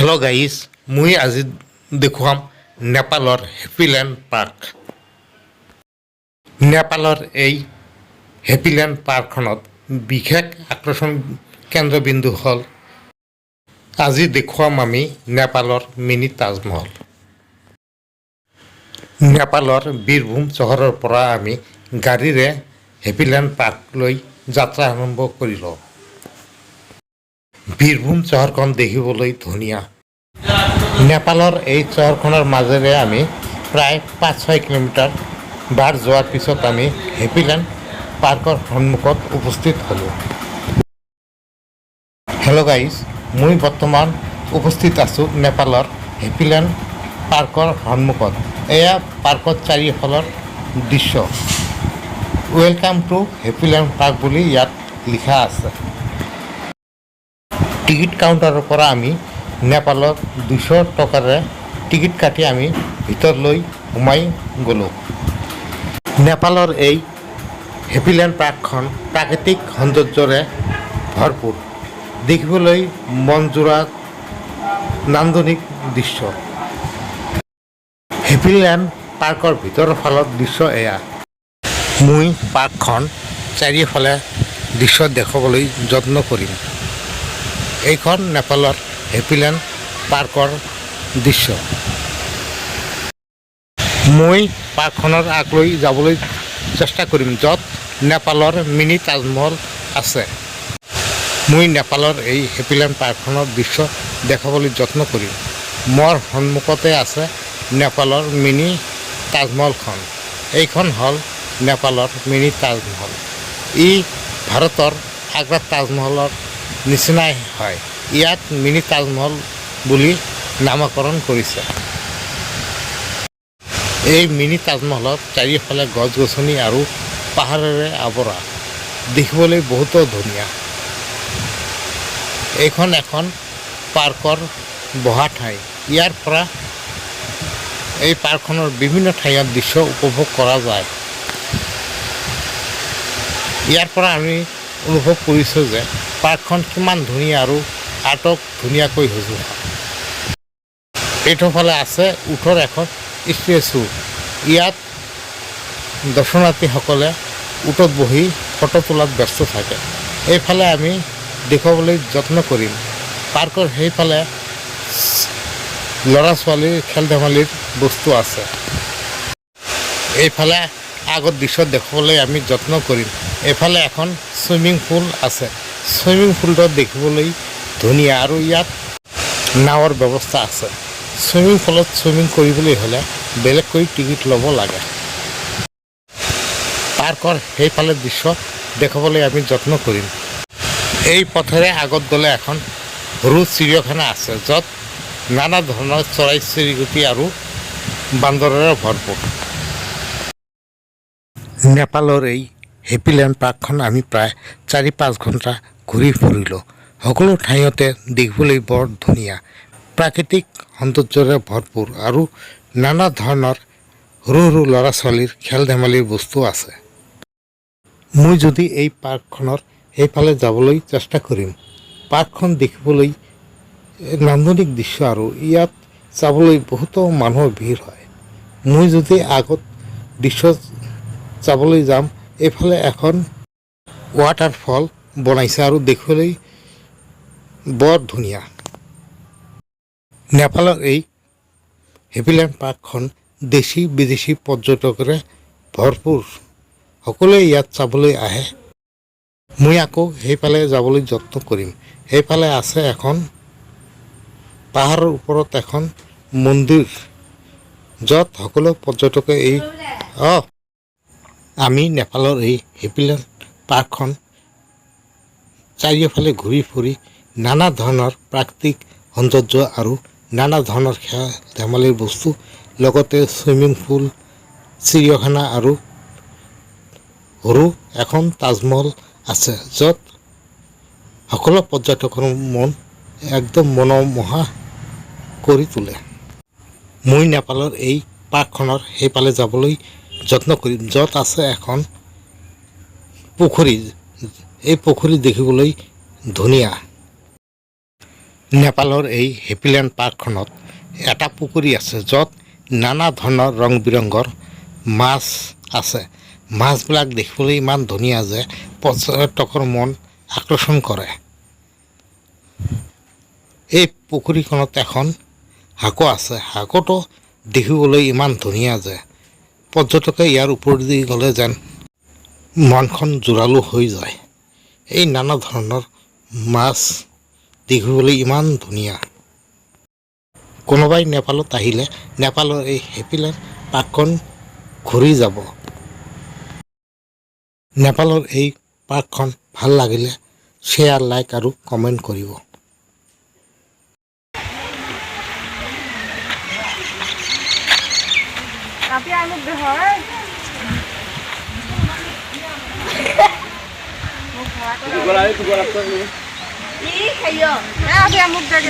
Hello' guys, মই আজি দেখুৱাম নেপালৰ হেপিলেণ্ড পাৰ্ক। নেপালৰ এই হেপিলেণ্ড পাৰ্কখনত বিশেষ আকৰ্ষণ কেন্দ্ৰবিন্দু হ'ল আজি দেখুৱাম আমি নেপালৰ মিনি তাজমহল। নেপালৰ বীৰভূম চহৰৰ পৰা আমি গাড়ীৰে হেপিলেণ্ড পাৰ্কলৈ যাত্ৰা আৰম্ভ কৰিলোঁ। বীৰভূম চহৰখন দেখিবলৈ ধুনীয়া। নেপালৰ এই চহৰখনৰ মাজেৰে আমি প্ৰায় 5-6 কিলোমিটাৰ বাট যোৱাৰ পিছত আমি হেপিলেণ্ড পাৰ্কৰ সন্মুখত উপস্থিত হ'লোঁ। হেল্ল' গাইজ, মই বৰ্তমান উপস্থিত আছোঁ নেপালৰ হেপিলেণ্ড পাৰ্কৰ সন্মুখত। এয়া পাৰ্কৰ চাৰিওফালৰ দৃশ্য। ৱেলকাম টু হেপিলেণ্ড পাৰ্ক বুলি ইয়াত লিখা আছে। টিকিট কাউণ্টাৰৰ পৰা আমি নেপালত 200 টকাৰে টিকিট কাটি আমি ভিতৰলৈ সোমাই গ'লোঁ। নেপালৰ এই হেপিলেণ্ড পাৰ্কখন প্ৰাকৃতিক সৌন্দৰ্যৰে ভৰপূৰ, দেখিবলৈ মনজোৰা নান্দনিক দৃশ্য। হেপিলেণ্ড পাৰ্কৰ ভিতৰৰ ফালৰ দৃশ্য এয়া। মই পাৰ্কখন চাৰিওফালে দৃশ্য দেখুৱাবলৈ যত্ন কৰিম। এইখন নেপালৰ হেপিলেণ্ড পাৰ্কৰ দৃশ্য। মই পাৰ্কখনৰ আগলৈ যাবলৈ চেষ্টা কৰিম, য'ত নেপালৰ মিনি তাজমহল আছে। মই নেপালৰ এই হেপিলেণ্ড পাৰ্কখনৰ দৃশ্য দেখাবলৈ যত্ন কৰিম। মোৰ সন্মুখতে আছে নেপালৰ মিনি তাজমহলখন। এইখন হ'ল নেপালৰ মিনি তাজমহল। ই ভাৰতৰ আগ্ৰাৰ তাজমহলৰ নিচিনাই হয়। ইয়াত মিনি তাজমহল বুলি নামকৰণ কৰিছে। এই মিনি তাজমহলত চাৰিওফালে গছ-গছনি আৰু পাহাৰেৰে আৱৰা, দেখিবলৈ বহুতো ধুনীয়া। এইখন এখন পাৰ্কৰ বহা ঠাই। ইয়াৰ পৰা এই পাৰ্কখনৰ বিভিন্ন ঠাইৰ দৃশ্য উপভোগ কৰা যায়। ইয়াৰ পৰা আমি অনুভৱ কৰিছোঁ যে পাৰ্কখন কিমান ধুনীয়া আৰু আটক ধুনীয়াকৈ সজোৱা। এইটোফালে আছে উঠৰ এখন ষ্টেচু। ইয়াত দৰ্শনাৰ্থীসকলে উটত বহি ফটো তোলাত ব্যস্ত থাকে। এইফালে আমি দেখুৱাবলৈ যত্ন কৰিম। পাৰ্কৰ সেইফালে ল'ৰা-ছোৱালীৰ খেল-ধেমালিৰ বস্তু আছে। এইফালে আগত দৃশ্য দেখুৱাবলৈ আমি যত্ন কৰিম। এইফালে এখন ছুইমিং পুল আছে। ছুইমিং পুলটো দেখিবলৈ ধুনীয়া আৰু ইয়াত নাৱৰ ব্যৱস্থা আছে। ছুইমিং পুলত ছুইমিং কৰিবলৈ হ'লে বেলেগকৈ টিকিট ল'ব লাগে। পাৰ্কৰ সেইফালে দৃশ্য দেখাবলৈ আমি যত্ন কৰিম। এই পথেৰে আগত গ'লে এখন সৰু চিৰিয়াখানা আছে, য'ত নানা ধৰণৰ চৰাই-চিৰিকটি আৰু বান্দৰেৰে ভৰপূৰ। নেপালৰ এই হেপিলেণ্ড পাৰ্কখন আমি প্ৰায় 4-5 ঘণ্টা ঘূৰি ফুৰিলোঁ। সকলো ঠাইতে দেখিবলৈ বৰ ধুনীয়া, প্ৰাকৃতিক সৌন্দৰ্যৰে ভৰপূৰ আৰু নানা ধৰণৰ সৰু সৰু ল'ৰা-ছোৱালীৰ খেল-ধেমালিৰ বস্তু আছে। মই যদি এই পাৰ্কখনৰ সেইফালে যাবলৈ চেষ্টা কৰিম। পাৰ্কখন দেখিবলৈ নান্দনিক দৃশ্য আৰু ইয়াত চাবলৈ বহুতো মানুহৰ ভিৰ হয়। মই যদি আগত দৃশ্য চাবলৈ যাম, এইফালে এখন ৱাটাৰফল বনাইছে আৰু দেখিবলৈ বৰ ধুনীয়া। নেপালৰ এই হেপিলেণ্ড পাৰ্কখন দেশী বিদেশী পৰ্যটকেৰে ভৰপূৰ। সকলোৱে ইয়াত চাবলৈ আহে। মই আকৌ সেইফালে যাবলৈ যত্ন কৰিম। সেইফালে আছে এখন পাহাৰৰ ওপৰত এখন মন্দিৰ, য'ত সকলো পৰ্যটকে আমি নেপালৰ এই হেপিলেণ্ড পাৰ্কখন চাৰিওফালে ঘূৰি ফুৰি নানা ধৰণৰ প্ৰাকৃতিক সৌন্দৰ্য আৰু নানা ধৰণৰ খেল-ধেমালিৰ বস্তু, লগতে ছুইমিং পুল, চিৰিয়াখানা আৰু সৰু এখন তাজমহল আছে, য'ত সকলো পৰ্যটকৰ মন একদম মনোমোহা কৰি তোলে। মই নেপালৰ এই পাৰ্কখনৰ সেইফালে যাবলৈ যত্ন কৰিম, য'ত আছে এখন পুখুৰী। এই পুখুৰী দেখিবলৈ ধুনীয়া। নেপালৰ এই হেপিলেণ্ড পাৰ্কখনত এটা পুখুৰী আছে য'ত নানা ধৰণৰ ৰং বিৰঙৰ মাছ আছে। মাছবিলাক দেখিবলৈ ইমান ধুনীয়া যে পৰ্যটকৰ মন আকৰ্ষণ কৰে। এই পুখুৰীখনত এখন হাকো আছে। হাকোটো দেখিবলৈ ইমান ধুনীয়া যে পৰ্যটকে ইয়াৰ ওপৰেদি গ'লে যেন মনখন জোৰালো হৈ যায়। এই নানা ধৰণৰ মাছ দেখিবলৈ ইমান ধুনীয়া। কোনোবাই নেপালত আহিলে নেপালৰ এই হেপিলেণ্ড পাৰ্কখন ঘূৰি যাব। নেপালৰ এই পাৰ্কখন ভাল লাগিলে শ্বেয়াৰ, লাইক আৰু কমেণ্ট কৰিব। Tapi anu deh, hoi. Gue lagi. Ih, kayo. Nah, tapi anu deh.